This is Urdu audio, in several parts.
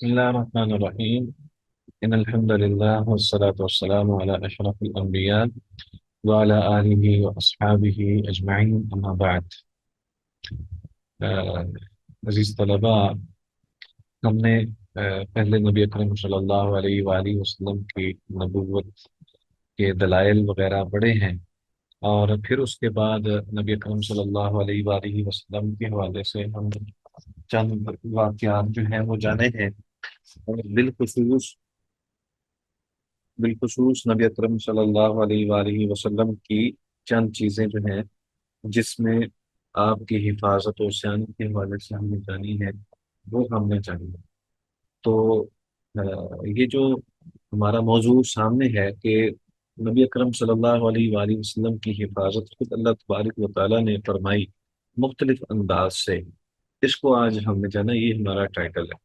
بسم الله الرحمن الرحيم. إن الحمد لله والصلاة والسلام على أشرف الأنبياء وعلى آله وأصحابه أجمعين، أما بعد. آه، عزیز طلباء، ہم نے پہلے نبی اکرم صلی اللہ علیہ وآلہ وسلم کی نبوت کے دلائل وغیرہ پڑھے ہیں، اور پھر اس کے بعد نبی اکرم صلی اللہ علیہ وآلہ وسلم کے حوالے سے ہم چند واقعات جو ہیں وہ جانے ہیں، اور بالخصوص نبی اکرم صلی اللہ علیہ وآلہ وسلم کی چند چیزیں جو ہیں جس میں آپ کی حفاظت و سیانت کے حوالے سے ہم نے جانی ہے، وہ ہم نے جانی ہے۔ تو یہ جو ہمارا موضوع سامنے ہے کہ نبی اکرم صلی اللہ علیہ وآلہ وسلم کی حفاظت خود اللہ تبارک و تعالیٰ نے فرمائی مختلف انداز سے، اس کو آج ہم نے جانا، یہ ہمارا ٹائٹل ہے۔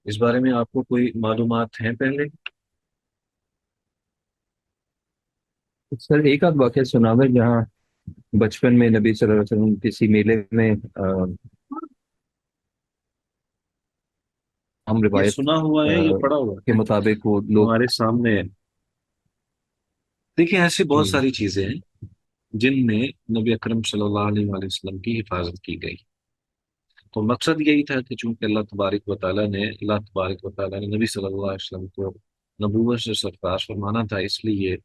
اس بارے میں آپ کو کوئی معلومات ہیں پہلے؟ سر ایک آدھ واقعہ سنا ہے جہاں بچپن میں نبی صلی اللہ علیہ وسلم کسی میلے میں ہم یہ روایت سنا ہوا ہے، یہ پڑھا ہوا کے ہے، مطابق وہ لوگ ہمارے سامنے ہے۔ دیکھیں، ایسی بہت جی ساری چیزیں ہیں جن میں نبی اکرم صلی اللہ علیہ وآلہ وسلم کی حفاظت کی گئی۔ تو مقصد یہی تھا کہ چونکہ اللہ تبارک و تعالیٰ نے نبی صلی اللہ علیہ وسلم کو نبوت سے سرفراز فرمانا تھا، اس لیے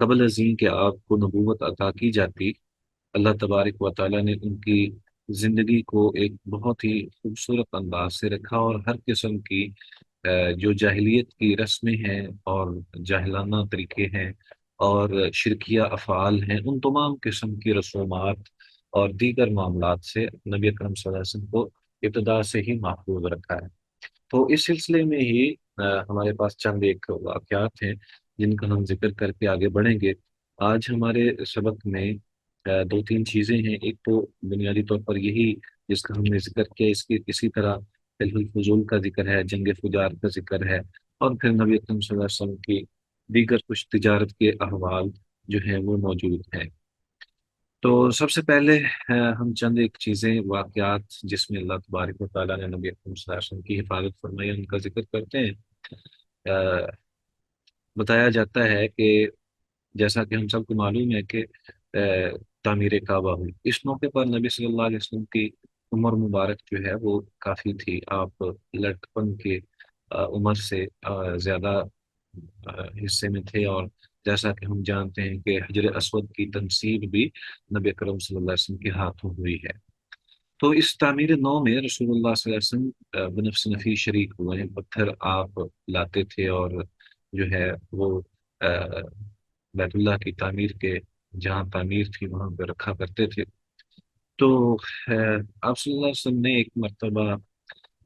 قبل ازیں کہ آپ کو نبوت عطا کی جاتی، اللہ تبارک و تعالیٰ نے ان کی زندگی کو ایک بہت ہی خوبصورت انداز سے رکھا، اور ہر قسم کی جو جاہلیت کی رسمیں ہیں اور جاہلانہ طریقے ہیں اور شرکیہ افعال ہیں، ان تمام قسم کی رسومات اور دیگر معاملات سے نبی اکرم صلی اللہ علیہ وسلم کو ابتدا سے ہی محفوظ رکھا ہے۔ تو اس سلسلے میں ہی ہمارے پاس چند ایک واقعات ہیں جن کا ہم ذکر کر کے آگے بڑھیں گے۔ آج ہمارے سبق میں دو تین چیزیں ہیں۔ ایک تو بنیادی طور پر یہی جس کا ہم نے ذکر کیا، اسی طرح فلح الفضول کا ذکر ہے، جنگ فجار کا ذکر ہے، اور پھر نبی اکرم صلی اللہ علیہ وسلم کی دیگر کچھ تجارت کے احوال جو ہیں وہ موجود ہیں۔ تو سب سے پہلے ہم چند ایک چیزیں، واقعات جس میں اللہ تبارک و تعالیٰ نے نبی اکرم صلی اللہ علیہ وسلم کی حفاظت فرمائی، ان کا ذکر کرتے ہیں۔ آ، بتایا جاتا ہے کہ جیسا کہ ہم سب کو معلوم ہے کہ تعمیر کعبہ ہوئی، اس موقع پر نبی صلی اللہ علیہ وسلم کی عمر مبارک جو ہے وہ کافی تھی۔ آپ لڑکپن کے عمر سے زیادہ حصے میں تھے، اور جیسا کہ ہم جانتے ہیں کہ حجر اسود کی تنصیب بھی نبی اکرم صلی اللہ علیہ وسلم کے ہاتھوں ہوئی ہے۔ تو اس تعمیر نو میں رسول اللہ صلی اللہ علیہ وسلم بنفس نفی شریک ہوئے ہیں، پتھر آپ لاتے تھے اور جو ہے وہ بیت اللہ کی تعمیر کے جہاں تعمیر تھی وہاں پہ رکھا کرتے تھے۔ تو آپ صلی اللہ علیہ وسلم نے ایک مرتبہ،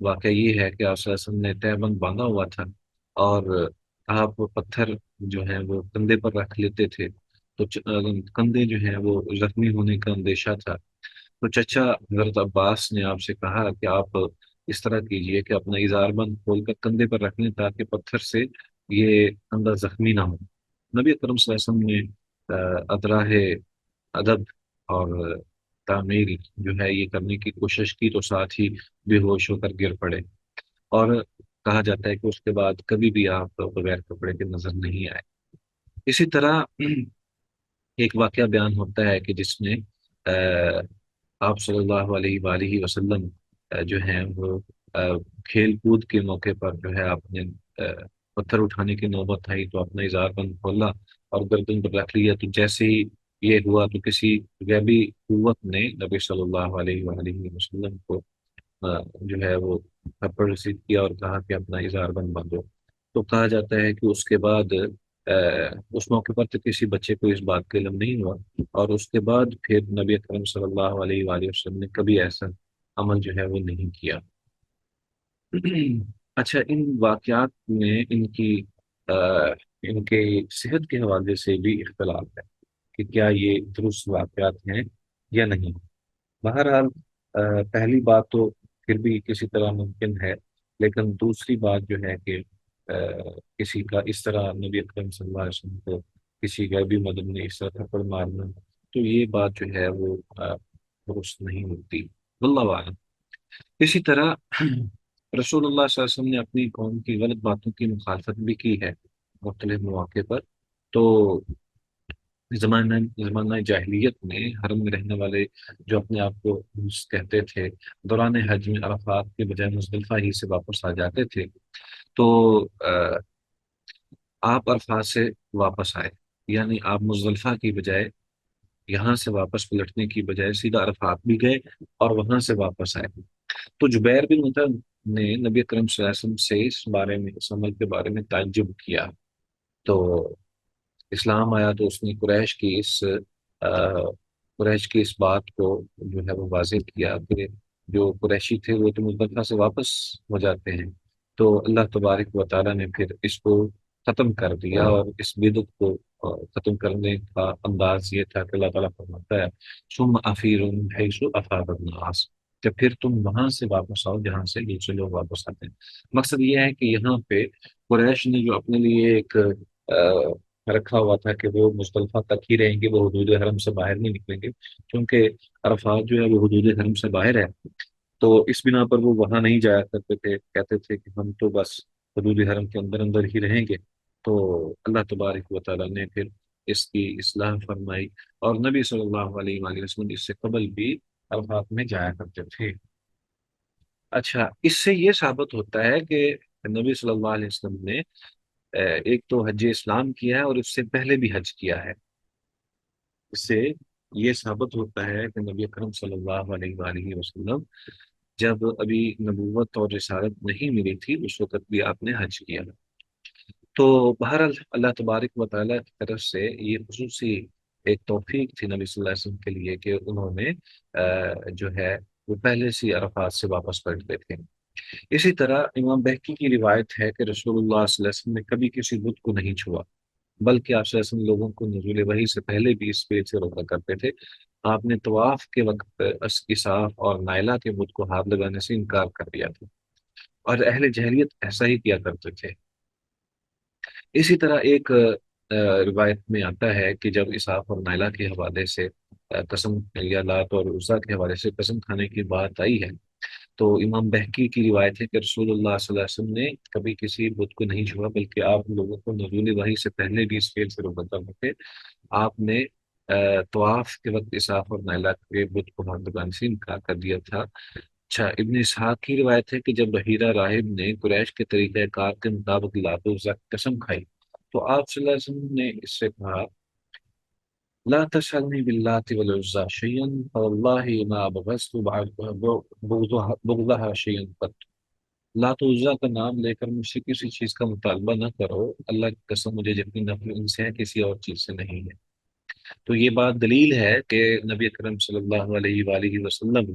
واقعہ یہ ہے کہ آپ صلی اللہ علیہ وسلم نے تہبند باندھا ہوا تھا، اور آپ پتھر جو ہیں وہ کندھے پر رکھ لیتے تھے، تو کندھے جو ہیں وہ زخمی ہونے کا اندیشہ تھا۔ تو چچا حضرت عباس نے آپ سے کہا کہ آپ اس طرح کیجئے کہ اپنا اظہار بند کھول کر کندھے پر رکھ لیں تاکہ پتھر سے یہ کندھا زخمی نہ ہو۔ نبی اکرم صلی اللہ علیہ وسلم نے ادراہ ادب اور تعمیر جو ہے یہ کرنے کی کوشش کی، تو ساتھ ہی بے ہوش ہو کر گر پڑے، اور کہا جاتا ہے کہ اس کے بعد کبھی بھی آپ بغیر کپڑے کے نظر نہیں آئے۔ اسی طرح ایک واقعہ بیان ہوتا ہے کہ جس میں آپ صلی اللہ علیہ وآلہ وسلم جو ہیں وہ کھیل کود کے موقع پر جو ہے آپ نے پتھر اٹھانے کی نوبت آئی تو اپنا اظہار بند کھولا اور گردن پر رکھ لیا، تو جیسے ہی یہ ہوا تو کسی غیبی قوت نے نبی صلی اللہ علیہ وآلہ وسلم کو جو ہے وہ تھپڑ رسید کیا اور کہا کہ اپنا اظہار بند باندھو۔ تو کہا جاتا ہے کہ اس کے بعد اس موقع پر تو کسی بچے کو اس بات کا علم نہیں ہوا، اور اس کے بعد پھر نبی اکرم صلی اللہ علیہ وآلہ وسلم نے کبھی ایسا عمل جو ہے وہ نہیں کیا۔ اچھا، ان واقعات میں آ، ان کے صحت کے حوالے سے بھی اختلاف ہے کہ کیا یہ درست واقعات ہیں یا نہیں۔ بہرحال پہلی بات تو پھر بھی کسی طرح ممکن ہے، لیکن دوسری بات جو ہے کہ کسی کا اس طرح نبی اکرم صلی اللہ علیہ وسلم کو کسی غیبی مدد نے اس طرح تھپڑ مارنا، تو یہ بات جو ہے وہ درست نہیں ہوتی، واللہ اعلم۔ اسی طرح رسول اللہ صلی اللہ علیہ وسلم نے اپنی قوم کی غلط باتوں کی مخالفت بھی کی ہے مختلف مواقع پر۔ تو زمانہ زمانہ جاہلیت میں حرم میں رہنے والے جو اپنے آپ کو کہتے تھے، دوران حج میں عرفات کے بجائے مزدلفہ ہی سے واپس آ جاتے تھے۔ تو آپ عرفات سے واپس آئے، یعنی آپ مزدلفہ کی بجائے یہاں سے واپس پلٹنے کی بجائے سیدھا عرفات بھی گئے اور وہاں سے واپس آئے۔ تو جبیر بن مطعم نے نبی اکرم صلی اللہ علیہ وسلم سے اس بارے میں، اس عمل کے بارے میں تعجب کیا۔ تو اسلام آیا تو اس نے قریش کی اس بات کو جو ہے وہ واضح کیا کہ جو قریشی تھے وہ تو مزدلفہ سے واپس ہو جاتے ہیں۔ تو اللہ تبارک و تعالیٰ نے پھر اس کو ختم کر دیا، اور اس بدعت کو ختم کرنے کا انداز یہ تھا کہ اللہ تعالیٰ فرماتا ہے ثم افیضوا من حیث افاض الناس، کہ پھر تم وہاں سے واپس آؤ جہاں سے دوسرے لوگ واپس آتے ہیں۔ مقصد یہ ہے کہ یہاں پہ قریش نے جو اپنے لیے ایک رکھا ہوا تھا کہ وہ مزدلفہ تک ہی رہیں گے، وہ حدود حرم سے باہر نہیں نکلیں گے، کیونکہ عرفات جو ہے وہ حدود حرم سے باہر ہے۔ تو اس بنا پر وہ وہاں نہیں جایا کرتے تھے، کہتے تھے کہ ہم تو بس حدود حرم کے اندر اندر ہی رہیں گے۔ تو اللہ تبارک و تعالیٰ نے پھر اس کی اصلاح فرمائی، اور نبی صلی اللہ علیہ وآلہ وسلم اس سے قبل بھی عرفات میں جایا کرتے تھے۔ اچھا، اس سے یہ ثابت ہوتا ہے کہ نبی صلی اللہ علیہ وسلم نے ایک تو حج اسلام کیا ہے اور اس سے پہلے بھی حج کیا ہے۔ اس سے یہ ثابت ہوتا ہے کہ نبی اکرم صلی اللہ علیہ وآلہ وسلم جب ابھی نبوت اور رسالت نہیں ملی تھی اس وقت بھی آپ نے حج کیا۔ تو بہرحال اللہ تبارک و تعالیٰ کی طرف سے یہ خصوصی ایک توفیق تھی نبی صلی اللہ علیہ وسلم کے لیے کہ انہوں نے جو ہے وہ پہلے سے عرفات سے واپس پلٹتے تھے۔ اسی طرح امام بہقی کی روایت ہے کہ رسول اللہ صلی اللہ علیہ وسلم نے کبھی کسی بت کو نہیں چھوا، بلکہ آپ صلی اللہ علیہ وسلم لوگوں کو نزول وحی سے پہلے بھی اس پیڑ سے روکا کرتے تھے۔ آپ نے طواف کے وقت اسقاف اور نائلہ کے بت کو ہاتھ لگانے سے انکار کر دیا تھا، اور اہل جہلیت ایسا ہی کیا کرتے تھے۔ اسی طرح ایک روایت میں آتا ہے کہ جب اسحاق اور نائلہ کے حوالے سے قسم یا لات اور عزیٰ کے حوالے سے قسم کھانے کی بات آئی ہے، تو امام بہقی کی روایت ہے کہ رسول اللہ صلی اللہ علیہ وسلم نے کبھی کسی بت کو نہیں چھوا، بلکہ آپ لوگوں کو نزول وحی سے پہلے بھی اس فعل سے روکا کرتے تھے۔ آپ نے طواف کے وقت اسحاق اور نائلہ کے بت کو ہاتھ لگانے سے انکار کر دیا تھا۔ اچھا، ابن اسحاق کی روایت ہے کہ جب بحیرہ راہب نے قریش کے طریقہ کار کے مطابق لات و عزیٰ کی قسم کھائی تو آپ صلی اللہ علیہ وسلم نے اس سے کہا لا تسألنی باللات والعزى شيئا فوالله ما بغضت بغضها شيئا قط۔ لات و عزیٰ کا نام لے کر مجھ سے کسی چیز کا مطالبہ نہ کرو، اللہ کی قسم مجھے جتنی نفرت ان سے ہے کسی اور چیز سے نہیں ہے۔ تو یہ بات دلیل ہے کہ نبی اکرم صلی اللہ علیہ وآلہ وسلم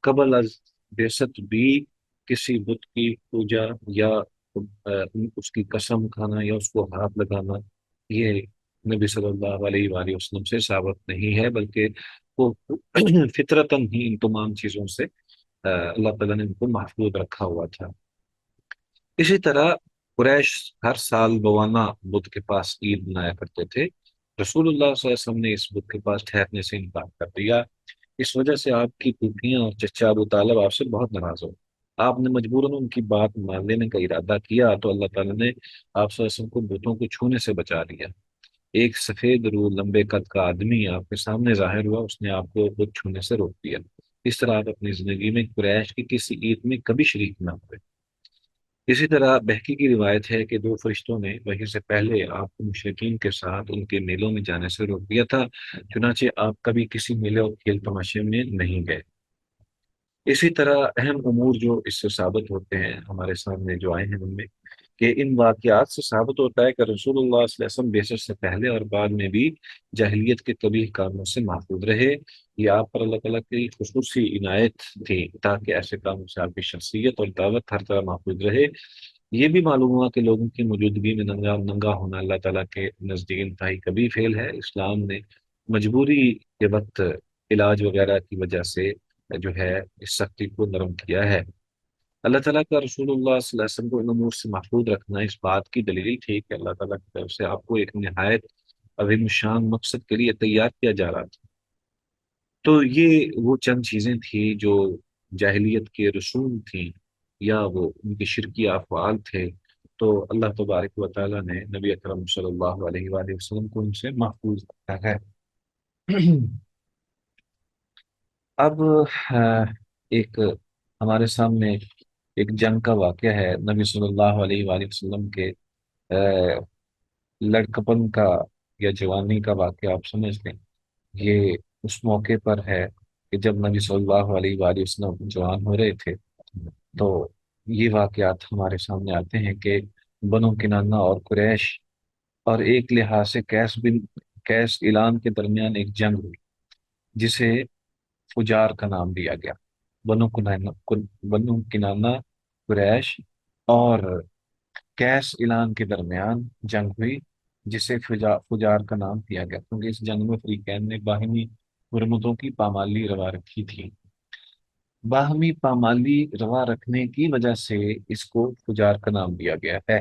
قبل از بعثت بھی کسی بت کی پوجا یا اس کی قسم کھانا یا اس کو ہاتھ لگانا، یہ نبی صلی اللہ علیہ وآلہ وسلم سے ثابت نہیں ہے، بلکہ وہ فطرتاً ہی ان تمام چیزوں سے اللہ تعالیٰ نے ان کو محفوظ رکھا ہوا تھا۔ اسی طرح قریش ہر سال بوانا بدھ کے پاس عید منایا کرتے تھے۔ رسول اللہ صلی اللہ علیہ وسلم نے اس بدھ کے پاس ٹھہرنے سے انکار کر دیا۔ اس وجہ سے آپ کی پھوپھیاں اور چچا ابو طالب آپ سے بہت ناراض ہو۔ آپ نے مجبوراً ان کی بات مان لینے کا ارادہ کیا تو اللہ تعالیٰ نے آپ صلی اللہ علیہ وسلم کو بتوں کو چھونے سے بچا لیا۔ ایک سفید رو لمبے قد کا آدمی آپ کے سامنے ظاہر ہوا، اس نے آپ کو بت چھونے سے روک دیا۔ اس طرح آپ اپنی زندگی میں قریش کی کسی عید میں کبھی شریک نہ ہوئے۔ اسی طرح بہقی کی روایت ہے کہ دو فرشتوں نے وحی سے پہلے آپ کو مشرکین کے ساتھ ان کے میلوں میں جانے سے روک دیا تھا، چنانچہ آپ کبھی کسی میلے اور کھیل تماشے میں نہیں گئے۔ اسی طرح اہم امور جو اس سے ثابت ہوتے ہیں ہمارے سامنے جو آئے ہیں ان میں، کہ ان واقعات سے ثابت ہوتا ہے کہ رسول اللہ صلی اللہ علیہ وسلم بعثت سے پہلے اور بعد میں بھی جاہلیت کے قبیح کاموں سے محفوظ رہے۔ یہ آپ پر اللہ تعالیٰ کی خصوصی عنایت تھی تاکہ ایسے کاموں سے آپ کی شخصیت اور دعوت ہر طرح محفوظ رہے۔ یہ بھی معلوم ہوا کہ لوگوں کی موجودگی میں ننگا ننگا ہونا اللہ تعالیٰ کے نزدیک انتہائی کبھی فعل ہے۔ اسلام نے مجبوری کے وقت علاج وغیرہ کی وجہ سے جو ہے اس سختی کو نرم کیا ہے۔ اللہ تعالیٰ کا رسول اللہ صلی اللہ علیہ وسلم کو ان امور سے محفوظ رکھنا اس بات کی دلیل تھی کہ اللہ تعالیٰ کی طرف سے آپ کو ایک نہایت عظیم شان مقصد کے لیے تیار کیا جا رہا تھا۔ تو یہ وہ چند چیزیں تھیں جو جاہلیت کے رسوم تھیں یا وہ ان کے شرکی افعال تھے، تو اللہ تبارک و تعالیٰ نے نبی اکرم صلی اللہ علیہ وآلہ وسلم کو ان سے محفوظ رکھا ہے۔ اب ایک ہمارے سامنے ایک جنگ کا واقعہ ہے، نبی صلی اللہ علیہ وآلہ وسلم کے لڑکپن کا یا جوانی کا واقعہ آپ سمجھ لیں۔ یہ اس موقع پر ہے کہ جب نبی صلی اللہ علیہ وآلہ وسلم جوان ہو رہے تھے، تو یہ واقعات ہمارے سامنے آتے ہیں کہ بنو کنانہ اور قریش اور ایک لحاظ سے قیس اعلان کے درمیان ایک جنگ ہوئی، جسے فجار کا نام دیا گیا۔ بنو کنانہ قریش اور قیس اعلان کے درمیان جنگ ہوئی، جسے فجار کا نام دیا گیا، کیونکہ اس جنگ میں فریقین نے باہمی حرمتوں کی پامالی روا رکھی تھی۔ باہمی پامالی روا رکھنے کی وجہ سے اس کو فجار کا نام دیا گیا ہے،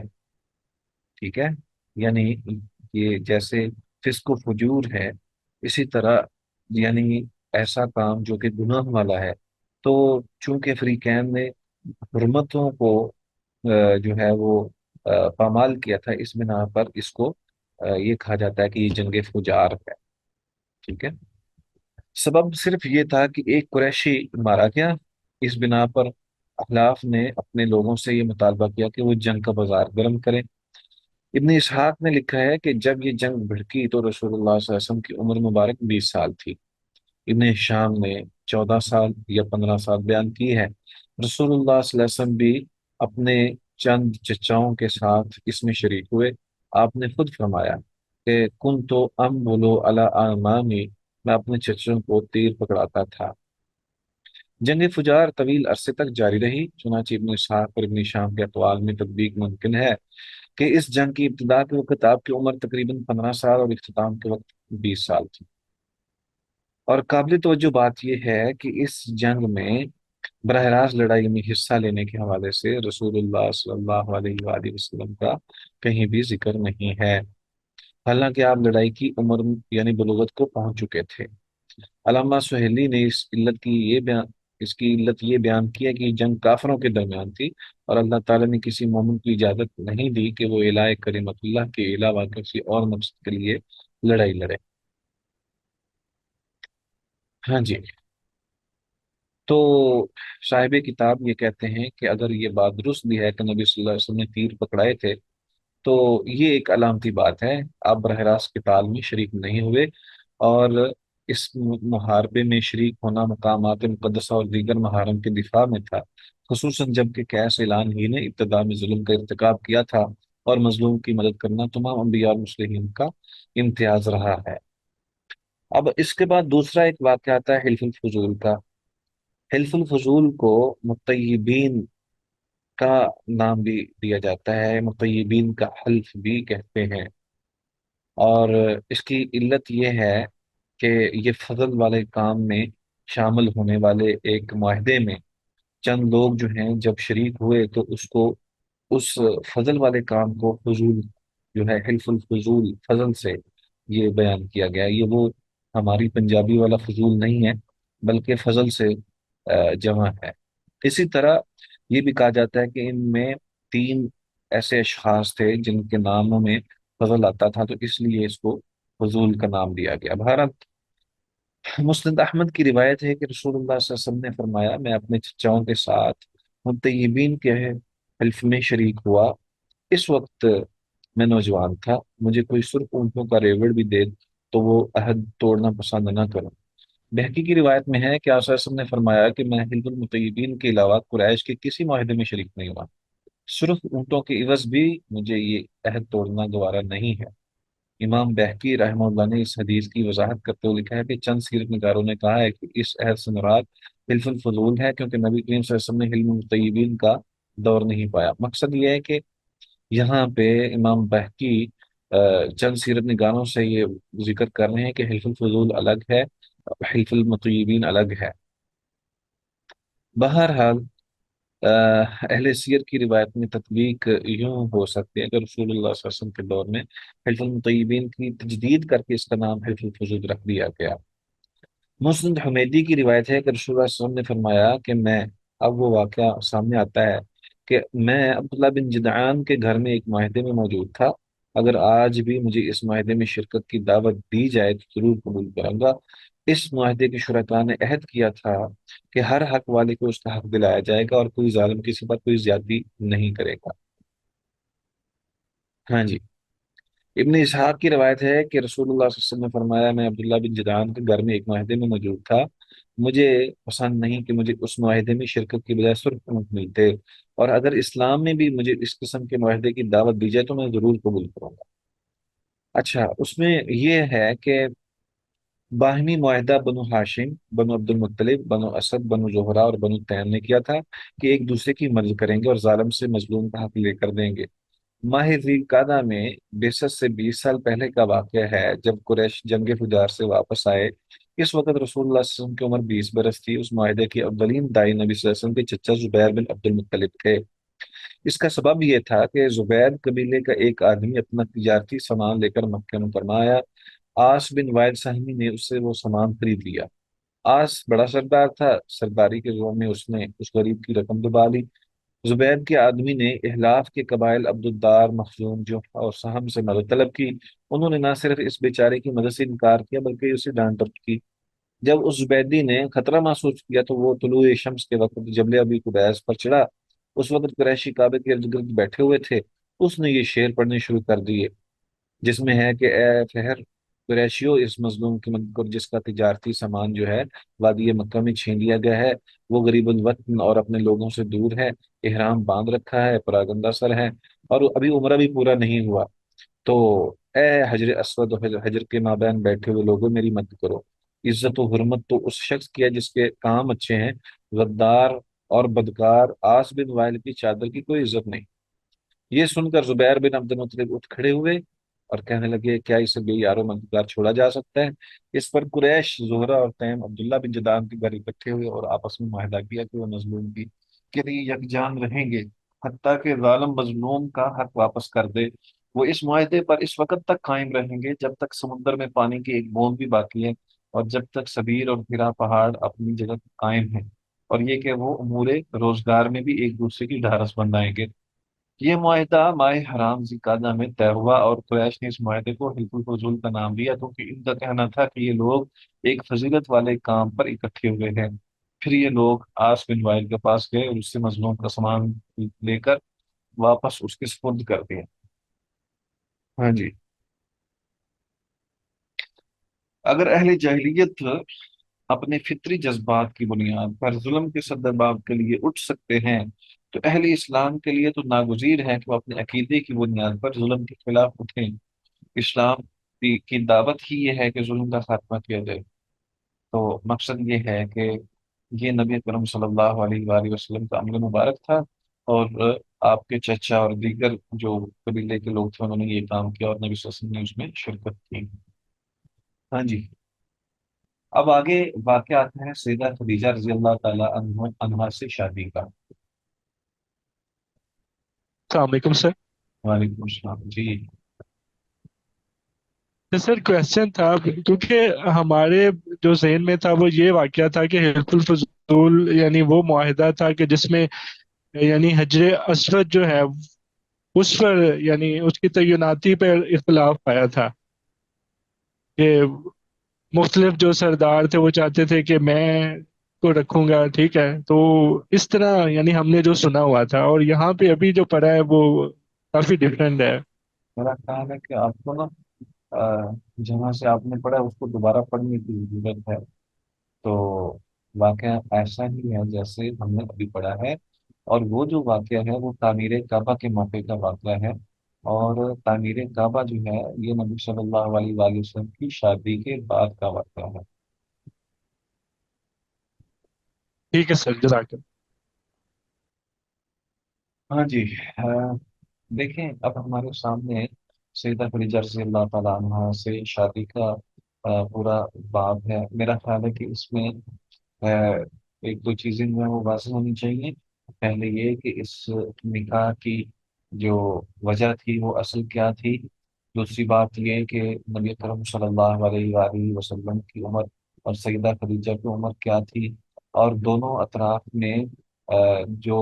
ٹھیک ہے؟ یعنی یہ جیسے فسق و فجور ہے، اسی طرح یعنی ایسا کام جو کہ گناہ والا ہے، تو چونکہ فریقین نے حرمتوں کو جو ہے وہ پامال کیا تھا، اس بنا پر اس کو یہ کہا جاتا ہے کہ یہ جنگ فجار ہے، ٹھیک ہے؟ سبب صرف یہ تھا کہ ایک قریشی مارا گیا، اس بنا پر اخلاف نے اپنے لوگوں سے یہ مطالبہ کیا کہ وہ جنگ کا بازار گرم کریں۔ ابن اسحاق نے لکھا ہے کہ جب یہ جنگ بھڑکی تو رسول اللہ صلی اللہ علیہ وسلم کی عمر مبارک 20 سال تھی۔ ابن شام نے 14 سال یا 15 سال بیان کی ہے۔ رسول اللہ صلی اللہ علیہ وسلم بھی اپنے چند چچاؤں کے ساتھ اس میں شریک ہوئے۔ آپ نے خود فرمایا کہ کن تو ام بولو امامی، میں اپنے چچوں کو تیر پکڑاتا تھا۔ جنگ فجار طویل عرصے تک جاری رہی، چنانچہ ابن اسحاق اور ابن شام کے اقوال میں تطبیق ممکن ہے کہ اس جنگ کی ابتدا کے وقت آپ کی عمر تقریباً 15 سال اور اختتام کے وقت 20 سال تھی۔ اور قابل توجہ بات یہ ہے کہ اس جنگ میں براہ راست لڑائی میں حصہ لینے کے حوالے سے رسول اللہ صلی اللہ علیہ وآلہ وسلم کا کہیں بھی ذکر نہیں ہے، حالانکہ آپ لڑائی کی عمر یعنی بلوغت کو پہنچ چکے تھے۔ علامہ سہیلی نے اس کی علت یہ بیان کی ہے کہ یہ جنگ کافروں کے درمیان تھی، اور اللہ تعالیٰ نے کسی مومن کو اجازت نہیں دی کہ وہ الہ کریمت اللہ کے علاوہ کسی اور مقصد کے لیے لڑائی لڑے۔ ہاں جی، تو صاحب کتاب یہ کہتے ہیں کہ اگر یہ بات درست بھی ہے کہ نبی صلی اللہ علیہ وسلم نے تیر پکڑائے تھے، تو یہ ایک علامتی بات ہے۔ آپ براہ راست قتال میں شریک نہیں ہوئے، اور اس محاربے میں شریک ہونا مقامات مقدسہ اور دیگر محارم کے دفاع میں تھا، خصوصاً جب کہ قیس اعلان ہی نے ابتدا میں ظلم کا ارتکاب کیا تھا، اور مظلوم کی مدد کرنا تمام انبیاء اور مسلمین کا امتیاز رہا ہے۔ اب اس کے بعد دوسرا ایک واقعہ آتا ہے حلف الفضول کا۔ حلف الفضول کو مطیبین کا نام بھی دیا جاتا ہے، مطیبین کا حلف بھی کہتے ہیں، اور اس کی علت یہ ہے کہ یہ فضل والے کام میں شامل ہونے والے ایک معاہدے میں چند لوگ جو ہیں جب شریک ہوئے تو اس فضل والے کام کو فضول جو ہے حلف الفضول فضل سے یہ بیان کیا گیا۔ یہ وہ ہماری پنجابی والا فضول نہیں ہے، بلکہ فضل سے جمع ہے۔ اسی طرح یہ بھی کہا جاتا ہے کہ ان میں 3 ایسے اشخاص تھے جن کے ناموں میں فضل آتا تھا، تو اس لیے اس کو فضول کا نام دیا گیا۔ بھارت مسند احمد کی روایت ہے کہ رسول اللہ صلی اللہ علیہ وسلم نے فرمایا، میں اپنے چچاؤں کے ساتھ مطیبین کے حلف میں شریک ہوا۔ اس وقت میں نوجوان تھا، مجھے کوئی سرخ اونٹوں کا ریوڑ بھی دے تو وہ عہد توڑنا پسند نہ کروں۔ بہقی کی روایت میں ہے کہ آپ صلی اللہ علیہ وسلم نے فرمایا کہ میں حلف المطیبین کے علاوہ قریش کے کسی معاہدے میں شریک نہیں ہوا، سرخ اونٹوں کے عوض بھی مجھے یہ عہد توڑنا گوارا نہیں ہے۔ امام بہقی رحمہ اللہ نے اس حدیث کی وضاحت کرتے ہوئے لکھا ہے کہ چند سیرت نگاروں نے کہا ہے کہ اس عہد سے مراد حلف الفضول ہے، کیونکہ نبی کریم صلی اللہ علیہ وسلم نے حلم المطیبین کا دور نہیں پایا۔ مقصد یہ ہے کہ یہاں پہ امام بہقی چند سیرت نگاروں سے یہ ذکر کر رہے ہیں کہ حلف الفضول الگ ہے، حلف المطیبین الگ ہے۔ بہرحال اہل سیر کی روایت میں تطبیق یوں ہو سکتی ہے کہ رسول اللہ صلی اللہ علیہ وسلم کے دور میں حلف المطیبین کی تجدید کر کے اس کا نام حلف الفضول رکھ دیا گیا۔ مسند حمیدی کی روایت ہے کہ رسول اللہ صلی اللہ علیہ وسلم نے فرمایا کہ میں اب وہ واقعہ سامنے آتا ہے کہ میں عبداللہ بن جدعان کے گھر میں ایک معاہدے میں موجود تھا، اگر آج بھی مجھے اس معاہدے میں شرکت کی دعوت دی جائے تو ضرور قبول کروں گا۔ اس معاہدے کے شرکاء نے عہد کیا تھا کہ ہر حق والے کو اس کا حق دلایا جائے گا اور کوئی ظالم کسی پر کوئی زیادتی نہیں کرے گا۔ ہاں جی، ابن اسحاق کی روایت ہے کہ رسول اللہ صلی اللہ علیہ وسلم نے فرمایا، میں عبداللہ بن جدعان کے گھر میں ایک معاہدے میں موجود تھا، مجھے پسند نہیں کہ مجھے اس معاہدے میں شرکت کی بجائے صرف اونٹ ملتے، اور اگر اسلام میں بھی مجھے اس قسم کے معاہدے کی دعوت دی جائے تو میں ضرور قبول کروں گا۔ اچھا، اس میں یہ ہے کہ باہمی معاہدہ بنو ہاشم، بنو عبد المطلب، بنو اسد، بنو زہرا اور بنو تیم نے کیا تھا کہ ایک دوسرے کی مدد کریں گے اور ظالم سے مظلوم کا حق لے کر دیں گے۔ ماہ ذی القعدہ میں بعثت سے 20 سال پہلے کا واقعہ ہے، جب قریش جنگ فجار سے واپس آئے۔ اس وقت رسول اللہ صلی اللہ علیہ وسلم کی عمر 20 برس تھی۔ اس معاہدے کے اولین دائی نبی صلی اللہ علیہ وسلم کے چچا زبیر بن عبد المطلب تھے۔ اس کا سبب یہ تھا کہ زبیر قبیلے کا ایک آدمی اپنا تجارتی سامان لے کر مکہ مکرمہ آیا۔ آس بن وائل سہمی نے اس سے وہ سامان خرید لیا۔ آس بڑا سردار تھا، سرداری کے زور میں اس نے اس غریب کی رقم دبا لی۔ زبید کے آدمی نے احلاف کے قبائل عبد الدار، مخزوم جو اور سہم سے مدد طلب کی۔ انہوں نے نہ صرف اس بیچارے کی مدد سے انکار کیا بلکہ اسے ڈانٹ ڈپٹ کی۔ جب اس زبیدی نے خطرہ محسوس کیا تو وہ طلوع شمس کے وقت جبل ابی قبیس پر چڑھا۔ اس وقت قریشی کعبے کے ارد گرد بیٹھے ہوئے تھے۔ اس نے یہ شعر پڑھنے شروع کر دیے، جس میں ہے کہ اے فہر قریشیو، اس مظلوم کی مدد کرو جس کا تجارتی سامان جو ہے وادی مکہ میں چھین لیا گیا ہے، وہ غریب الوطن اور اپنے لوگوں سے دور ہے، احرام باندھ رکھا ہے، پراگندہ سر ہے، اور ابھی عمرہ بھی پورا نہیں ہوا۔ تو اے حجر اسود و حجر کے مابین بیٹھے ہوئے لوگوں، میری مدد کرو۔ عزت و حرمت تو اس شخص کی ہے جس کے کام اچھے ہیں، غدار اور بدکار آس بن وائل کی چادر کی کوئی عزت نہیں۔ یہ سن کر زبیر بن عبد المطلب اٹھ کھڑے ہوئے اور کہنے لگے، کیا اسے بے یار و مددگار چھوڑا جا سکتا ہے؟ اس پر قریش، زہرہ اور تیم عبداللہ بن جدعان کے گھر اکٹھے ہوئے اور آپس میں معاہدہ کیا کہ وہ مظلوم کی کے لیے یکجان رہیں گے حتیٰ کہ ظالم مظلوم کا حق واپس کر دے۔ وہ اس معاہدے پر اس وقت تک قائم رہیں گے جب تک سمندر میں پانی کی ایک بوند بھی باقی ہے، اور جب تک سبیر اور ہرا پہاڑ اپنی جگہ قائم ہیں، اور یہ کہ وہ امور روزگار میں بھی ایک دوسرے کی ڈھارس بندھائیں گے۔ یہ معاہدہ ماہ حرام ذی میں طے ہوا، اور قریش نے اس معاہدے کو حلف الفضول کا نام دیا کیونکہ ان کا کہنا تھا کہ یہ لوگ ایک فضیلت والے کام پر اکٹھے ہوئے ہیں۔ پھر یہ لوگ آس بن وائل کے پاس گئے اور اس سے مظلوم کا سامان لے کر واپس اس کے سپرد کر دیا۔ ہاں جی، اگر اہل جاہلیت اپنے فطری جذبات کی بنیاد پر ظلم کے سدباب کے لیے اٹھ سکتے ہیں، تو اہل اسلام کے لیے تو ناگزیر ہے کہ وہ اپنے عقیدے کی بنیاد پر ظلم کے خلاف اٹھیں۔ اسلام کی دعوت ہی یہ ہے کہ ظلم کا خاتمہ کیا جائے۔ تو مقصد یہ ہے کہ یہ نبی کرم صلی اللہ علیہ وآلہ وسلم کا عمل مبارک تھا، اور آپ کے چچا اور دیگر جو قبیلے کے لوگ تھے انہوں نے یہ کام کیا، اور نبی صلی اللہ علیہ وسلم نے اس میں شرکت کی۔ ہاں جی، اب آگے واقعہ آتا ہے سیدہ خدیجہ رضی اللہ تعالیٰ عنہا سے شادی کا۔ السلام علیکم سر۔ وعلیکم السلام جی۔ سر کوشچن تھا، کیونکہ ہمارے جو ذہن میں تھا وہ یہ واقعہ تھا کہ حلف الفضول یعنی وہ معاہدہ تھا کہ جس میں یعنی حجر اسود جو ہے اس پر یعنی اس کی تعیناتی پر اختلاف پایا تھا کہ مختلف جو سردار تھے وہ چاہتے تھے کہ میں کو رکھوں گا، ٹھیک ہے، تو اس طرح یعنی ہم نے جو سنا ہوا تھا اور یہاں پہ ابھی جو پڑھا ہے وہ کافی ڈفرینٹ ہے۔ میرا خیال ہے کہ آپ کو نا جہاں سے آپ نے پڑھا اس کو دوبارہ پڑھنے کی ضرورت ہے۔ تو واقعہ ایسا ہی ہے جیسے ہم نے ابھی پڑھا ہے، اور وہ جو واقعہ ہے وہ تعمیر کعبہ کے موقع کا واقعہ ہے، اور تعمیر کعبہ جو ہے یہ نبی صلی اللہ علیہ وآلہ وسلم کی شادی کے بعد کا واقعہ ہے۔ ٹھیک ہے سر، جزاک اللہ۔ ہاں جی، دیکھیں اب ہمارے سامنے سیدہ خدیجہ رضی اللہ تعالیٰ عنہ سے شادی کا پورا باب ہے۔ میرا خیال ہے کہ اس میں ایک دو چیزیں جو ہیں وہ واضح ہونی چاہیے۔ پہلے یہ کہ اس نکاح کی جو وجہ تھی وہ اصل کیا تھی۔ دوسری بات یہ کہ نبی کرم صلی اللہ علیہ وآلہ وسلم کی عمر اور سیدہ خدیجہ کی عمر کیا تھی، اور دونوں اطراف میں جو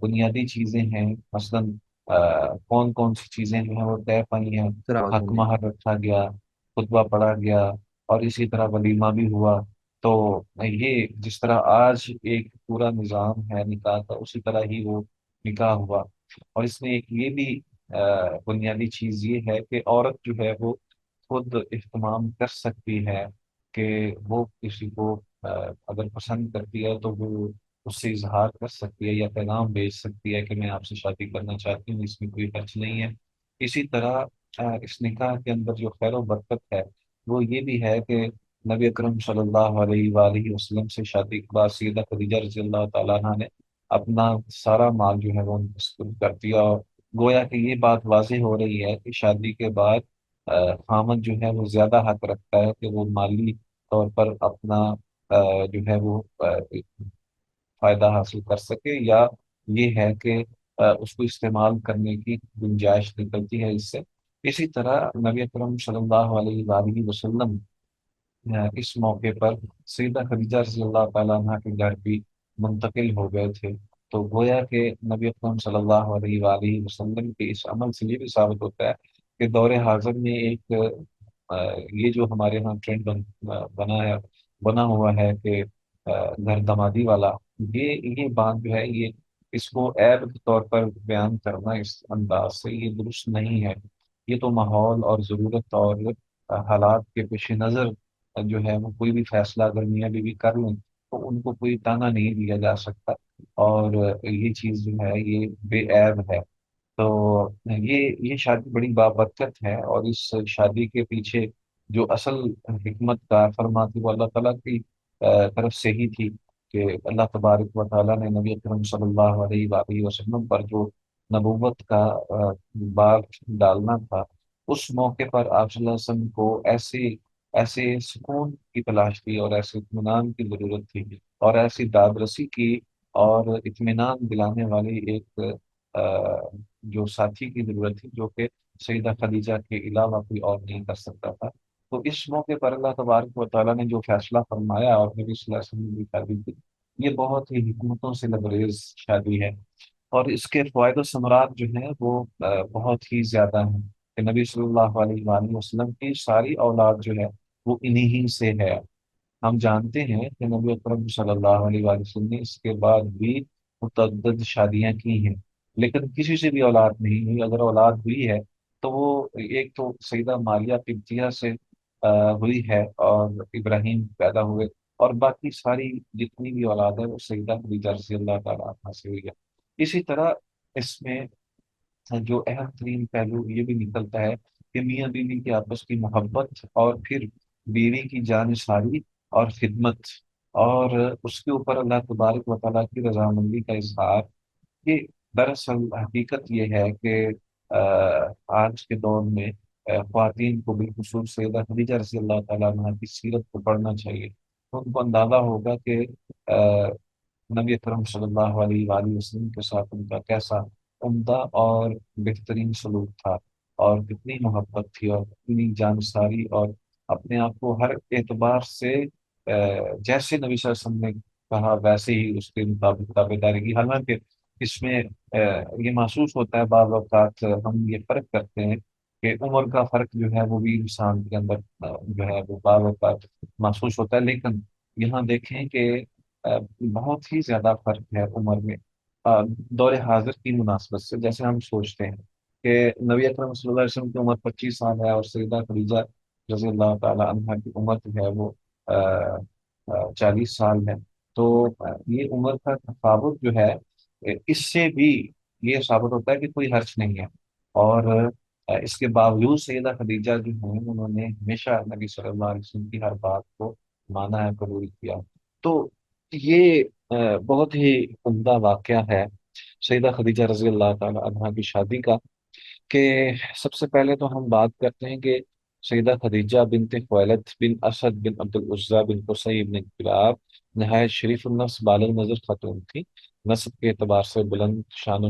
بنیادی چیزیں ہیں، مثلاً کون کون سی چیزیں جو ہیں وہ طے پائی ہیں، سر آواز حق بند ہے۔ مہر رکھا گیا، خطبہ پڑھا گیا، اور اسی طرح ولیمہ بھی ہوا۔ تو یہ جس طرح آج ایک پورا نظام ہے نکاح کا، اسی طرح ہی وہ نکاح ہوا۔ اور اس میں ایک یہ بھی بنیادی چیز یہ ہے کہ عورت جو ہے وہ خود اہتمام کر سکتی ہے کہ وہ کسی کو اگر پسند کرتی ہے تو وہ اس سے اظہار کر سکتی ہے یا پیغام بھیج سکتی ہے کہ میں آپ سے شادی کرنا چاہتی ہوں، اس میں کوئی حرج نہیں ہے۔ اسی طرح اس نکاح کے اندر جو خیر و برکت ہے وہ یہ بھی ہے کہ نبی اکرم صلی اللہ علیہ وآلہ وسلم سے شادی کے بعد سیدہ خدیجہ رضی اللہ تعالیٰ عنہ نے اپنا سارا مال جو ہے وہ منتقل کر دیا، اور گویا کہ یہ بات واضح ہو رہی ہے کہ شادی کے بعد خامد جو ہے وہ زیادہ حق رکھتا ہے کہ وہ مالی طور پر اپنا جو ہے وہ فائدہ حاصل کر سکے، یا یہ ہے کہ اس کو استعمال کرنے کی گنجائش نکلتی ہے اس سے۔ اسی طرح نبی اکرم صلی اللہ علیہ وآلہ وسلم اس موقع پر سیدہ خدیجہ رضی اللہ تعالیٰ عنہ کے گھر بھی منتقل ہو گئے تھے۔ تو گویا کہ نبی اکرم صلی اللہ علیہ وآلہ وسلم کے اس عمل سے یہ بھی ثابت ہوتا ہے کہ دور حاضر میں ایک یہ جو ہمارے یہاں ٹرینڈ بنا ہوا ہے کہ گھر دامادی والا، یہ بات جو ہے یہ اس کو عیب کے طور پر بیان کرنا اس انداز سے یہ درست نہیں ہے۔ یہ تو ماحول اور ضرورت اور حالات کے پیش نظر جو ہے وہ کوئی بھی فیصلہ اگر میاں بیوی کر لیں تو ان کو کوئی تانا نہیں دیا جا سکتا، اور یہ چیز جو ہے یہ بے عیب ہے۔ تو یہ شادی بڑی بابرکت ہے، اور اس شادی کے پیچھے جو اصل حکمت کا فرماتی وہ اللہ تعالیٰ کی طرف سے ہی تھی کہ اللہ تبارک و تعالیٰ نے نبی اکرم صلی اللہ علیہ وآلہ وسلم پر جو نبوت کا بار ڈالنا تھا، اس موقع پر آپ صلی اللہ علیہ وسلم کو ایسے سکون کی تلاش تھی، اور ایسے اطمینان کی ضرورت تھی، اور ایسی داد رسی کی اور اطمینان دلانے والی ایک جو ساتھی کی ضرورت تھی جو کہ سیدہ خدیجہ کے علاوہ کوئی اور نہیں کر سکتا تھا۔ تو اس موقع پر اللہ تبارک و تعالیٰ نے جو فیصلہ فرمایا اور نبی صلی اللہ علیہ وسلم کی شادی کی، یہ بہت ہی حکمتوں سے لبریز شادی ہے، اور اس کے فوائد و ثمرات جو ہیں وہ بہت ہی زیادہ ہیں کہ نبی صلی اللہ علیہ وآلہ وسلم کی ساری اولاد جو ہے وہ انہی ہی سے ہے۔ ہم جانتے ہیں کہ نبی اکرم صلی اللہ علیہ وآلہ وسلم نے اس کے بعد بھی متعدد شادیاں کی ہیں، لیکن کسی سے بھی اولاد نہیں ہوئی۔ اگر اولاد ہوئی ہے تو وہ ایک تو سیدہ ماریہ قبطیہ سے ہوئی ہے، اور ابراہیم پیدا ہوئے، اور باقی ساری جتنی بھی اولاد ہے وہ سیدہ خدیجہ رضی اللہ تعالیٰ عنہا سے ہوئی ہے۔ اسی طرح اس میں جو اہم ترین پہلو یہ بھی نکلتا ہے کہ میاں بیوی کی آپس کی محبت، اور پھر بیوی کی جانثاری اور خدمت، اور اس کے اوپر اللہ تبارک و تعالیٰ کی رضامندی کا اظہار۔ یہ دراصل حقیقت یہ ہے کہ آج کے دور میں خواتین کو بالخصوص سیدہ خدیجہ رضی اللہ تعالیٰ عنہ کی سیرت کو پڑھنا چاہیے، تو ان کو اندازہ ہوگا کہ نبی اکرم صلی اللہ علیہ وآلہ وسلم کے ساتھ ان کا کیسا عمدہ اور بہترین سلوک تھا، اور کتنی محبت تھی، اور کتنی جانصاری، اور اپنے آپ کو ہر اعتبار سے جیسے نبی صلی اللہ علیہ وسلم نے کہا ویسے ہی اس کے مطابق تابع داری کی۔ حالانکہ اس میں یہ محسوس ہوتا ہے بعض اوقات ہم یہ فرق کرتے ہیں کہ عمر کا فرق جو ہے وہ بھی انسان کے اندر جو ہے وہ بعض اوقات محسوس ہوتا ہے، لیکن یہاں دیکھیں کہ بہت ہی زیادہ فرق ہے عمر میں دور حاضر کی مناسبت سے۔ جیسے ہم سوچتے ہیں کہ نبی اکرم صلی اللہ علیہ وسلم کی عمر 25 سال ہے، اور سیدہ خدیجہ رضی اللہ تعالی عنہا کی عمر جو ہے وہ 40 سال ہے۔ تو یہ عمر کا تفاوت جو ہے اس سے بھی یہ ثابت ہوتا ہے کہ کوئی حرج نہیں ہے، اور اس کے باوجود سیدہ خدیجہ جو ہیں انہوں نے ہمیشہ نبی صلی اللہ علیہ وسلم کی ہر بات کو مانا ہے، قبول کیا۔ تو یہ بہت ہی عمدہ واقعہ ہے سیدہ خدیجہ رضی اللہ تعالی عنہا کی شادی کا، کہ سب سے پہلے تو ہم بات کرتے ہیں کہ سیدہ خدیجہ بنت خویلد بن اسد بن عبد العزیٰ بن قصی بن کلاب نہایت شریف النفس بالغ نظر خاتون تھی، نسب کے اعتبار سے بلند، شان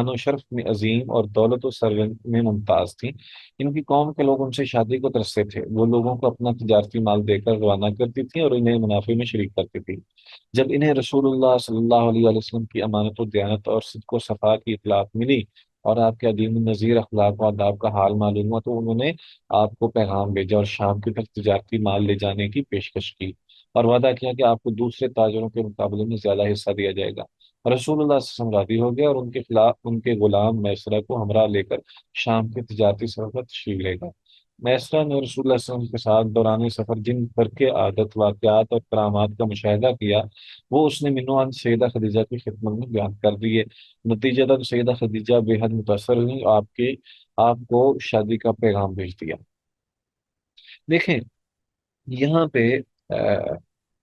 و شرف میں عظیم، اور دولت و ثروت میں ممتاز تھیں۔ ان کی قوم کے لوگ ان سے شادی کو ترستے تھے، وہ لوگوں کو اپنا تجارتی مال دے کر روانہ کرتی تھیں اور انہیں منافع میں شریک کرتی تھی۔ جب انہیں رسول اللہ صلی اللہ علیہ وآلہ وسلم کی امانت و دیانت اور صدق و صفا کی اطلاعات ملی اور آپ کے عدیم النظیر اخلاق و آداب کا حال معلوم ہوا، تو انہوں نے آپ کو پیغام بھیجا اور شام کی طرف تجارتی مال لے جانے کی پیشکش کی، اور وعدہ کیا کہ آپ کو دوسرے تاجروں کے مقابلے میں زیادہ حصہ دیا جائے گا۔ رسول اللہ صلی اللہ علیہ وسلم راضی ہو گیا اور ان کے خلاف ان کے غلام میسرہ کو ہمراہ لے کر شام کے تجارتی سفر پر تشریف لے گا۔ میسرہ نے رسول اللہ صلی اللہ علیہ وسلم کے ساتھ دوران سفر جن پر کے عادت، واقعات اور کرامات کا مشاہدہ کیا، وہ اس نے منوان سیدہ خدیجہ کی خدمت میں بیان کر دیے۔ نتیجتاً سیدہ خدیجہ بے حد متاثر ہوئی، آپ کو شادی کا پیغام بھیج دیا۔ دیکھیں، یہاں پہ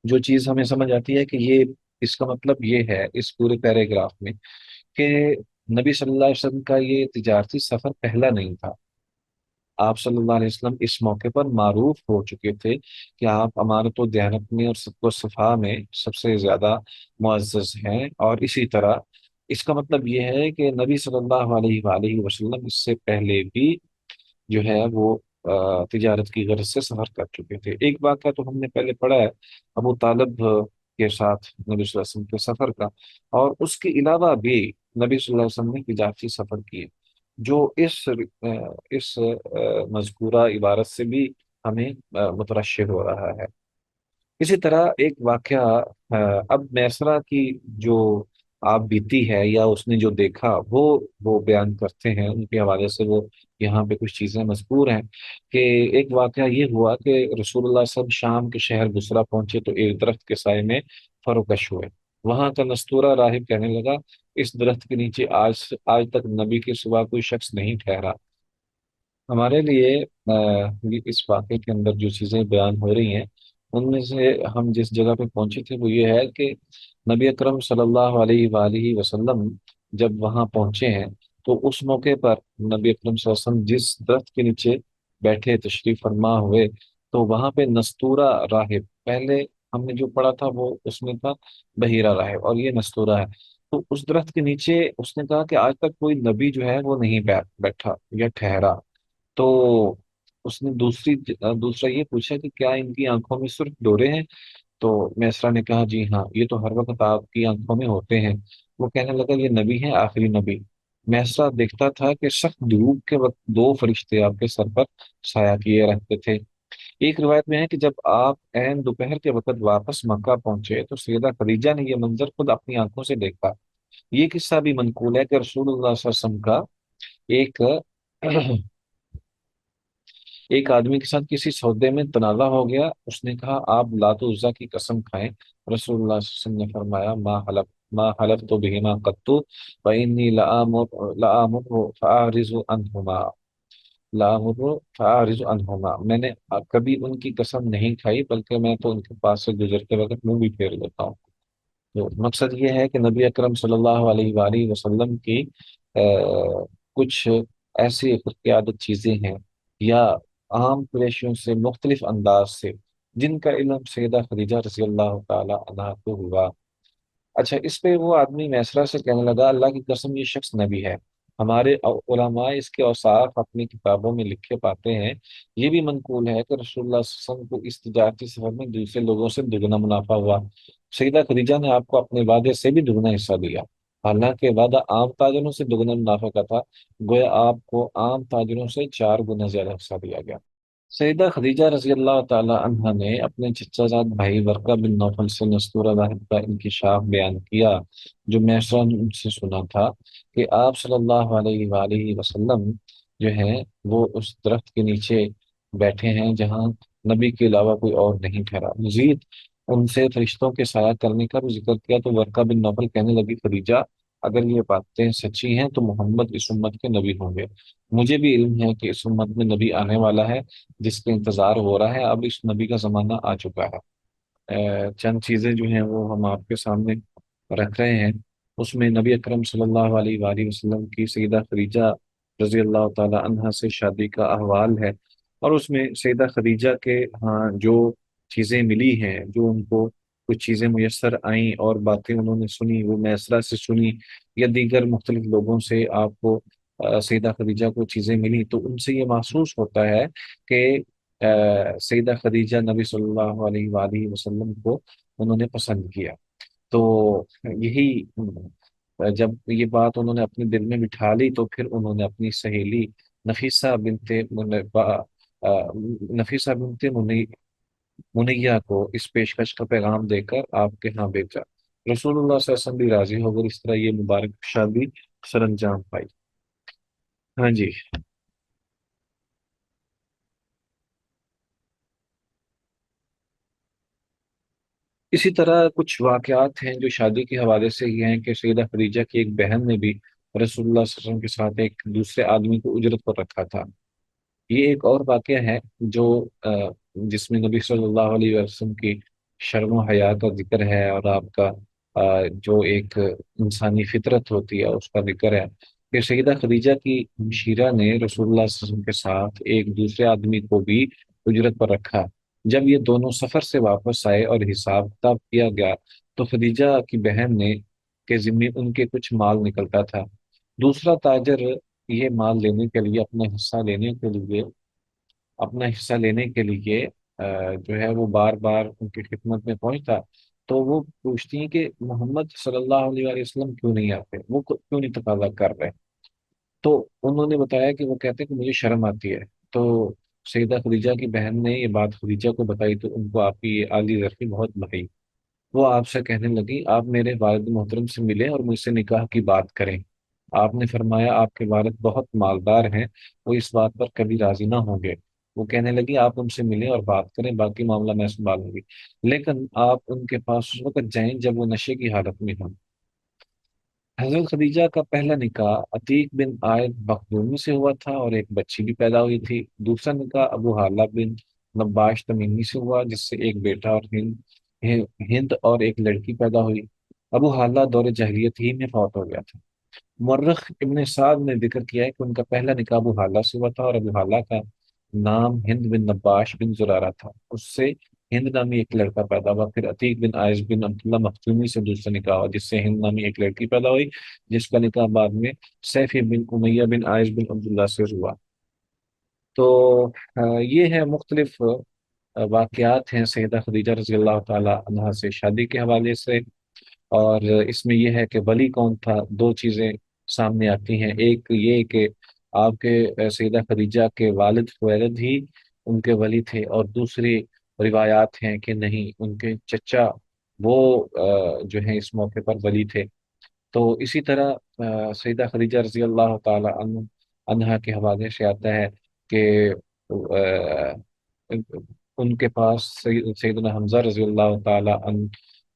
جو چیز ہمیں سمجھ آتی ہے کہ اس کا مطلب یہ ہے اس پورے پیراگراف میں کہ نبی صلی اللہ علیہ وسلم کا یہ تجارتی سفر پہلا نہیں تھا۔ آپ صلی اللہ علیہ وسلم اس موقع پر معروف ہو چکے تھے کہ آپ امانت و دیانت میں اور صدق و صفا میں سب سے زیادہ معزز ہیں، اور اسی طرح اس کا مطلب یہ ہے کہ نبی صلی اللہ علیہ وآلہ وسلم اس سے پہلے بھی جو ہے وہ تجارت کی غرض سے سفر کر چکے تھے۔ ایک واقعہ تو ہم نے پہلے پڑھا ہے ابو طالب کے ساتھ نبی صلی اللہ علیہ وسلم کے سفر کا، اور اس کے علاوہ بھی نبی صلی اللہ علیہ وسلم نے تجارتی سفر کیے، جو اس مذکورہ عبارت سے بھی ہمیں مترشح ہو رہا ہے۔ اسی طرح ایک واقعہ اب میسرہ کی جو آپ بیتی ہے یا اس نے جو دیکھا وہ بیان کرتے ہیں، ان کے حوالے سے وہ یہاں پہ کچھ چیزیں مذکور ہیں کہ ایک واقعہ یہ ہوا کہ رسول اللہ صلی اللہ علیہ وسلم شام کے شہر بصرہ پہنچے تو ایک درخت کے سائے میں فروکش ہوئے۔ وہاں کا نستورہ راہب کہنے لگا، اس درخت کے نیچے آج تک نبی کے سوا کوئی شخص نہیں ٹھہرا۔ ہمارے لیے یہ اس واقعے کے اندر جو چیزیں بیان ہو رہی ہیں، ان میں سے ہم جس جگہ پہ پہنچے تھے وہ یہ ہے کہ نبی اکرم صلی اللہ علیہ وآلہ وسلم جب وہاں پہنچے ہیں تو اس موقع پر نبی اکرم صلی اللہ علیہ وسلم جس درخت کے نیچے بیٹھے تشریف فرما ہوئے، تو وہاں پہ نستورہ راہب، پہلے ہم نے جو پڑھا تھا وہ اس میں تھا بحیرہ راہب، اور یہ نستورہ ہے۔ تو اس درخت کے نیچے اس نے کہا کہ آج تک کوئی نبی جو ہے وہ نہیں بیٹھا یا ٹھہرا۔ تو اس نے دوسرا یہ پوچھا کہ کیا ان کی آنکھوں میں سرخ ڈورے ہیں؟ تو میسرا نے کہا جی ہاں، یہ تو ہر وقت آپ کی آنکھوں میں ہوتے ہیں۔ وہ کہنے لگا یہ نبی ہے، آخری نبی۔ میسرا دیکھتا تھا کہ سخت دھوپ کے وقت دو فرشتے آپ کے سر پر سایہ کیے رہتے تھے۔ ایک روایت میں ہے کہ جب آپ عین دوپہر کے وقت واپس مکہ پہنچے تو سیدہ خدیجہ نے یہ منظر خود اپنی آنکھوں سے دیکھا۔ یہ قصہ بھی منقول ہے کہ رسول اللہ صلی اللہ علیہ وسلم کا ایک ایک آدمی کے ساتھ کسی سودے میں تنازع ہو گیا، اس نے کہا آپ لات و عزا کی قسم کھائیں۔ رسول اللہ صلی اللہ علیہ وسلم نے فرمایا ما حلفت بہما قط فإنی لآمر فأعرض عنہما میں نے کبھی ان کی قسم نہیں کھائی، بلکہ میں تو ان کے پاس سے گزرتے وقت منہ بھی پھیر لیتا ہوں۔ تو مقصد یہ ہے کہ نبی اکرم صلی اللہ علیہ وآلہ وسلم کی کچھ ایسی خودقیادت چیزیں ہیں یا عام قریشیوں سے مختلف انداز سے جن کا علم سیدہ خدیجہ رضی اللہ تعالی عنہا کو ہوا۔ اچھا، اس پہ وہ آدمی میسرہ سے کہنے لگا اللہ کی قسم یہ شخص نبی ہے، ہمارے علماء اس کے اوصاف اپنی کتابوں میں لکھے پاتے ہیں۔ یہ بھی منقول ہے کہ رسول اللہ صلی اللہ علیہ وسلم کو اس تجارتی سفر میں دوسرے لوگوں سے دگنا منافع ہوا۔ سیدہ خدیجہ نے آپ کو اپنے وعدے سے بھی دگنا حصہ دیا، حالانکہ وعدہ عام تاجروں سے دگنا منافع کا تھا، گویا آپ کو عام تاجروں سے 4 گنا زیادہ حصہ دیا گیا۔ سیدہ خدیجہ رضی اللہ تعالی عنہا نے اپنے چچا زاد بھائی ورقہ بن نوفل سے نستورہ راہب کا انکشاف بیان کیا، جو میسرہ نے ان سے سنا تھا کہ آپ صلی اللہ علیہ وآلہ وسلم جو ہیں وہ اس درخت کے نیچے بیٹھے ہیں جہاں نبی کے علاوہ کوئی اور نہیں ٹھہرا۔ مزید ان سے فرشتوں کے سایہ کرنے کا بھی ذکر کیا تو ورقہ بن نوفل کہنے لگی خدیجہ اگر یہ باتیں سچی ہیں تو محمد اس امت کے نبی ہوں گے۔ مجھے بھی علم ہے کہ اس امت میں نبی آنے والا ہے جس کے انتظار ہو رہا ہے، اب اس نبی کا زمانہ آ چکا ہے۔ چند چیزیں جو ہیں وہ ہم آپ کے سامنے رکھ رہے ہیں، اس میں نبی اکرم صلی اللہ علیہ وآلہ وسلم کی سیدہ خدیجہ رضی اللہ تعالی عنہا سے شادی کا احوال ہے، اور اس میں سیدہ خدیجہ کے ہاں جو چیزیں ملی ہیں، جو ان کو کچھ چیزیں میسر آئیں اور باتیں انہوں نے سنی، وہ میسرہ سے سنی یا دیگر مختلف لوگوں سے آپ کو سیدہ خدیجہ کو چیزیں ملی، تو ان سے یہ محسوس ہوتا ہے کہ سیدہ خدیجہ نبی صلی اللہ علیہ وآلہ وسلم کو انہوں نے پسند کیا۔ تو یہی جب یہ بات انہوں نے اپنے دل میں بٹھا لی تو پھر انہوں نے اپنی سہیلی نفیسہ بنت نفیسہ بنت منیہ کو اس پیشکش کا پیغام دے کر آپ کے ہاں بھیجا۔ رسول اللہ صلی اللہ علیہ وسلم بھی راضی ہو گئے، اس طرح یہ مبارک شادی سر انجام پائی۔ ہاں جی۔ اسی طرح کچھ واقعات ہیں جو شادی کے حوالے سے یہ ہیں کہ سیدہ خدیجہ کی ایک بہن نے بھی رسول اللہ صلی اللہ علیہ وسلم کے ساتھ ایک دوسرے آدمی کو اجرت پر رکھا تھا۔ یہ ایک اور واقعہ ہے جو جس میں نبی صلی اللہ علیہ وسلم کی شرم و حیا کا ذکر ہے، اور آپ کا جو ایک انسانی فطرت ہوتی ہے اس کا ذکر ہے کہ سیدہ خدیجہ کی مشیرہ نے رسول اللہ صلی اللہ علیہ وسلم کے ساتھ ایک دوسرے آدمی کو بھی اجرت پر رکھا۔ جب یہ دونوں سفر سے واپس آئے اور حساب کتاب کیا گیا تو خدیجہ کی بہن نے کے ذمے ان کے کچھ مال نکلتا تھا۔ دوسرا تاجر یہ مال لینے کے لیے اپنا حصہ لینے کے لیے جو ہے وہ بار بار ان کی خدمت میں پہنچتا، تو وہ پوچھتی ہیں کہ محمد صلی اللہ علیہ وآلہ وسلم کیوں نہیں آتے، وہ کیوں نہیں تقاضا کر رہے؟ تو انہوں نے بتایا کہ وہ کہتے ہیں کہ مجھے شرم آتی ہے۔ تو سیدہ خدیجہ کی بہن نے یہ بات خدیجہ کو بتائی تو ان کو آپ کی یہ عالی ظرفی بہت بھائی۔ وہ آپ سے کہنے لگی آپ میرے والد محترم سے ملیں اور مجھ سے نکاح کی بات کریں۔ آپ نے فرمایا آپ کے والد بہت مالدار ہیں، وہ اس بات پر کبھی راضی نہ ہوں گے۔ وہ کہنے لگی آپ ان سے ملیں اور بات کریں، باقی معاملہ میں سنبھالوں گی، لیکن آپ ان کے پاس اس وقت جائیں جب وہ نشے کی حالت میں ہوں۔ حضرت خدیجہ کا پہلا نکاح عتیق بن عائد مخزومی سے ہوا تھا اور ایک بچی بھی پیدا ہوئی تھی۔ دوسرا نکاح ابو حالہ بن نباش تمیمی سے ہوا جس سے ایک بیٹا اور ہند اور ایک لڑکی پیدا ہوئی۔ ابو حالہ دور جاہلیت ہی میں فوت ہو گیا تھا۔ مورخ ابن سعد نے ذکر کیا ہے کہ ان کا پہلا نکاح ابو حالہ سے ہوا تھا اور ابو حالہ کا نام ہند بن نباش بن زرارہ تھا، اس سے ہند نامی ایک لڑکا پیدا ہوا۔ پھر عتیق بن عائش بن عبداللہ مخزومی سے دوسرا نکاح ہوا جس سے ہند نامی ایک لڑکی پیدا ہوئی، جس کا نکاح بعد میں سیف بن امیہ بن عائش بن عبداللہ سے ہوا۔ تو یہ ہے مختلف واقعات ہیں سیدہ خدیجہ رضی اللہ تعالی عنہا سے شادی کے حوالے سے۔ اور اس میں یہ ہے کہ ولی کون تھا، دو چیزیں سامنے آتی ہیں، ایک یہ کہ آپ کے سیدہ خدیجہ کے والد خویلد ہی ان کے ولی تھے، اور دوسری روایات ہیں کہ نہیں، ان کے چچا وہ جو ہیں اس موقع پر ولی تھے۔ تو اسی طرح سیدہ خدیجہ رضی اللہ تعالی عنہا کے حوالے سے آتا ہے کہ آ، ان کے پاس سیدنا حمزہ رضی اللہ تعالی عنہ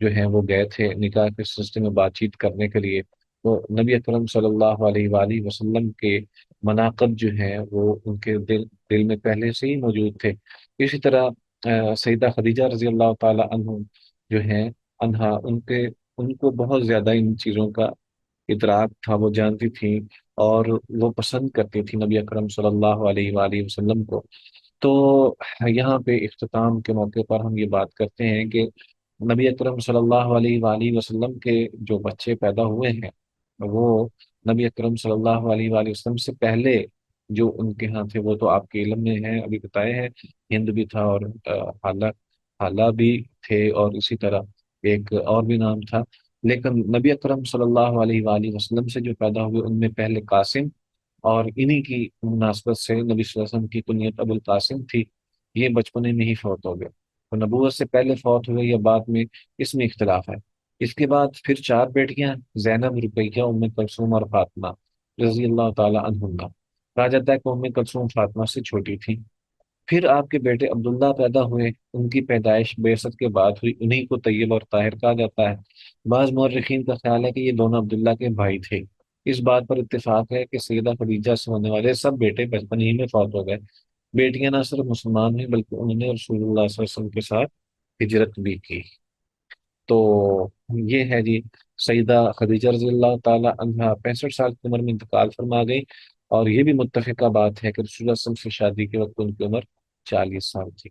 جو ہیں وہ گئے تھے نکاح کے سلسلے میں بات چیت کرنے کے لیے، تو نبی اکرم صلی اللہ علیہ وآلہ وسلم کے مناقب جو ہیں وہ ان کے دل میں پہلے سے ہی موجود تھے۔ اسی طرح سیدہ خدیجہ رضی اللہ تعالی عنہ جو ہیں عنہا ان کو بہت زیادہ ان چیزوں کا ادراک تھا، وہ جانتی تھیں اور وہ پسند کرتی تھی نبی اکرم صلی اللہ علیہ وآلہ وسلم کو۔ تو یہاں پہ اختتام کے موقع پر ہم یہ بات کرتے ہیں کہ نبی اکرم صلی اللہ علیہ وآلہ وسلم کے جو بچے پیدا ہوئے ہیں وہ نبی اکرم صلی اللہ علیہ وآلہ وسلم سے پہلے جو ان کے ہاں تھے وہ تو آپ کے علم میں ہیں، ابھی بتائے ہیں، ہند بھی تھا اور حالہ حالہ بھی تھے، اور اسی طرح ایک اور بھی نام تھا۔ لیکن نبی اکرم صلی اللہ علیہ وآلہ وسلم سے جو پیدا ہوئے ان میں پہلے قاسم، اور انہی کی مناسبت سے نبی صلی اللہ علیہ وسلم کی کنیت ابو القاسم تھی، یہ بچپنے میں ہی فوت ہو گئے۔ تو نبوت سے پہلے فوت ہوئے یا بعد میں، اس میں اختلاف ہے۔ اس کے بعد پھر چار بیٹیاں زینب، رقیہ، ام کلثوم اور فاطمہ رضی اللہ تعالی عنہم۔ کہا جاتا ہے کہ ام کلثوم فاطمہ سے چھوٹی تھی۔ پھر آپ کے بیٹے عبداللہ پیدا ہوئے، ان کی پیدائش بعثت کے بعد ہوئی، انہی کو طیب اور طاہر کہا جاتا ہے۔ بعض مورخین کا خیال ہے کہ یہ دونوں عبداللہ کے بھائی تھے۔ اس بات پر اتفاق ہے کہ سیدہ خدیجہ سے ہونے والے سب بیٹے بچپن ہی میں فوت ہو گئے۔ بیٹیاں نہ صرف مسلمان ہوئی بلکہ انہوں نے رسول اللہ صلی اللہ علیہ وسلم کے ساتھ ہجرت بھی کی۔ تو یہ ہے جی، سیدہ خدیجہ رضی اللہ تعالی عنہا 65 سال کی عمر میں انتقال فرما گئی، اور یہ بھی متفقہ بات ہے کہ رسول اللہ صلی اللہ علیہ وسلم سے شادی کے وقت ان کی عمر 40 سال تھی۔